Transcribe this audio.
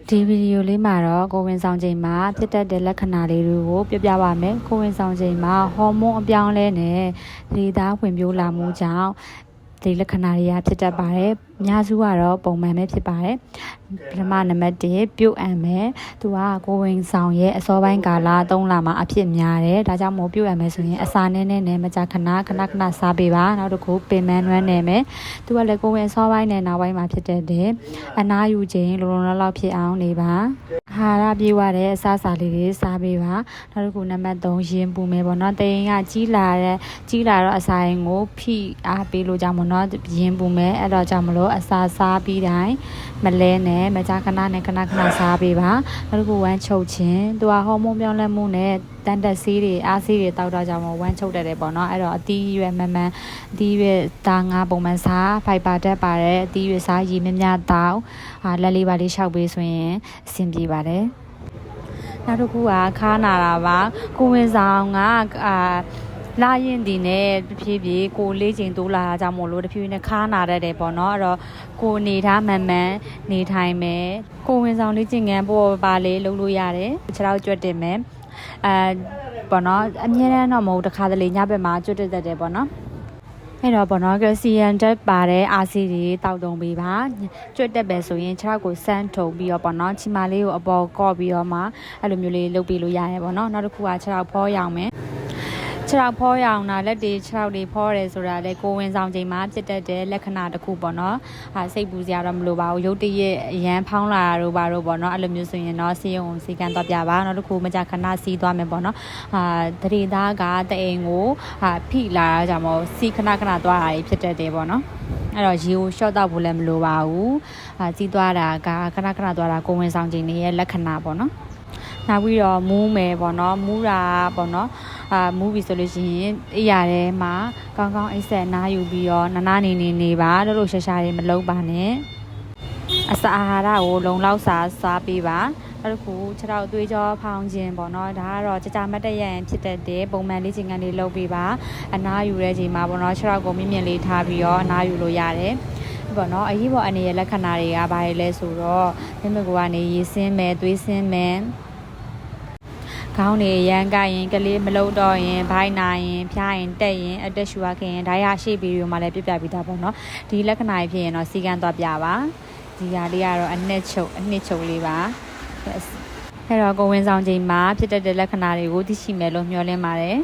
ဒီဗီဒီယိုလေးမှာတော့ကိုဝင်ဆောင်ချိန်မှာဖြစ်တတ်တဲ့လက္ခဏာလေးတွေကိုပြပြပါမယ်။ကိုဝင်ဆောင်ချိန်မှာဟော်မုန်းအပြောင်းလဲနဲ့လေသားဝင်ပြိုးလာမှုကြောင့်ဒီလက္ခဏာတွေကဖြစ်တတ်ပါတယ်။အများစုကတော့ပုံမှန်ပဲဖြစ်ပါတယ်။ပထမနံပါတ်1ပြုတ်အံမယ်။သူကကိုဝင်ဆောင်ရဲ့အစောပိုင်းကာလ3လမှာအဖြစ်များတယ်။ဒါကြောင့်မို့ပြုတ်အံမယ်ဆိုရင်အစာနည်းနဲ့မကြာခဏစားပေးပါ။နောက်တစ်ခုပင်မနွမ်းနေမယ်။သူကလည်းကိုဝင်အစောပိုင်းနဲ့နောက်ပိုင်းမှာဖြစ်တတ်တယ်။အနားယူချိန်လုံလုံလောက်ဖြစ်အောင်နေပါ။အာဟာရပြေဝတဲ့အစားအစာလေးတွေစားပေးပါနောက်တစ်ခုနံပါတ်3ရင်ပူမယ်ပေါ့နော်တရင်ကကြီးလာတော့အစာရင်ကိုဖိအားပေးလို့ကြောင့်မနော်ရင်ပူမယ်အဲ့တော့ကြောင့်မလို့အစာစားပြီးတိုင်းမလဲနဲ့မကြာခဏစားပေးပါနောက်တစ်ခုဝမ်းချုပ်ခြင်းသူကဟော်မုန်းပြောင်းလဲမှုနဲ့တန်တက်ဆေးတွေအားဆေးတွေတောက်တော့ကြောင့်ဝမ်းချုပ်တတ်တယ်ပေါ့နော်အဲ့တော့အသီးရွက်မှန်အသီးရွက်သားငါပုံမှန်စားဖိုက်ပါတက်ပါတယ်အသီးရွက်စားရည်များတောက်လက်လေးပါလေးလျှောက်ပေးဆိုရင်အဆင်ပြေပါတယ်နောက်တစ်ခုကခါနာတာပါကိုဝင်ဆောင်ကလာရင်ဒီနဲ့တဖြည်းဖြည်းကိုလေးချိန်တိုးလာတာကြောင့်မို့လို့တဖြည်းဖြည်းနဲ့ခါနာတတ်တယ်ပေါ့နော်အဲ့တော့ကိုနေထားမှန်နေထိုင်မယ်ကိုဝင်ဆောင်လေးကျင်ငန်းပေါ်ပါလေးလုပ်လို့ရတယ်ခြေထောက်ကြွတ်တင်မယ်ပေါ့နော်အမြဲတမ်းတော့မဟုတ်တခါတလေညဘက်မှာကြွတ်တတ်တယ်ပေါ့နော်အဲ့တော့ဘောနော်ကစီယန်တက်ပါတဲ့အာဆီတွေတောက်တုံပေးပါကြွတ်တက်ပဲဆိုရင်ခြေထောက်ကိုစမ်းထုံပြီးတော့ဘောနော်ချီမာလေးကိုအပေါ်ကော့ပြီးတော့မှအဲ့လိုမျိုးလေးလုပ်ပြီးလို့ရရဲဘောနော်နောက်တစ်ခုကခြေထောက်ဖောရောင်မယ်ခြေထောက်ဖောရောင်တာလက်တွေခြေထောက်တွေဖောတယ်ဆိုတာလေကိုဝင်ဆောင်ချိန်မှာဖြစ်တတ်တဲ့လက္ခဏာတစ်ခုပေါ့နော်စိတ်ပူစရာတော့မလိုပါဘူးရုပ်တရက်အရန်ဖောင်းလာတာတို့ပါတော့ပေါ့နော်အဲ့လိုမျိုးဆိုရင်တော့စီယုံစီကန်တော့ပြပါနောက်တစ်ခုမကြခဏစီးသွားမယ်ပေါ့နော်တရေသားကတအိမ်ကိုဖိလာတာကြောင့်မို့စီခဏသွားတာဖြစ်တတ်တယ်ပေါ့နော်အဲ့တော့ရေကိုရှော့တော့ဖို့လည်းမလိုပါဘူးစီးသွားတာကခဏသွားတာကိုဝင်ဆောင်ချိန်ရဲ့လက္ခဏာပေါ့နော်နောက်ပြီးတော့မူးမယ်ပေါ့နော်မူးတာပေါ့နော်မူးပြီဆိုလို့ရှိရင်အိယာထဲမှာကောင်းအိတ်ဆက်နားယူပြီးတော့နာနေပါလို့ရှာတွေမလုံးပါနဲ့အစာအာဟာရကိုလုံလောက်စားပေးပါနောက်တစ်ခုခြေထောက်သွေးကြောဖောင်းခြင်းပေါ့နော်ဒါကတော့ကြာမတ်တရရင်ဖြစ်တတ်တဲ့ပုံမှန်လေးချိန်ကနေလုပ်ပေးပါအနားယူတဲ့ချိန်မှာပေါ့နော်ခြေထောက်ကိုမြင့်လေးထားပြီးတော့အနားယူလို့ရတယ်ပေါ့နော်အရေးပေါ်အနေရဲ့လက္ခဏာတွေကဘာတွေလဲဆိုတော့မိမကနေရေဆင်းမယ်သွေးဆင်းမယ်ခေါင်းနေရန်ကရင်ကလေးမလုံတော့ရင်ဘိုင်းနာရင်ဖျားရင်တက်ရင်အတက်ရှူရခင်ဒါရရှိဗီဒီယိုမှာလည်းပြပြီးသားပေါ့နော်ဒီလက္ခဏာဖြစ်ရင်တော့စီကန်းသွားပြပါဒီဟာလေးကတော့အနှစ်ချုပ်လေးပါအဲ့တော့ကိုဝင်ဆောင်ချိန်မှာဖြစ်တတ်တဲ့လက္ခဏာတွေကိုသိရှိမယ်လို့မျှော်လင့်ပါတယ်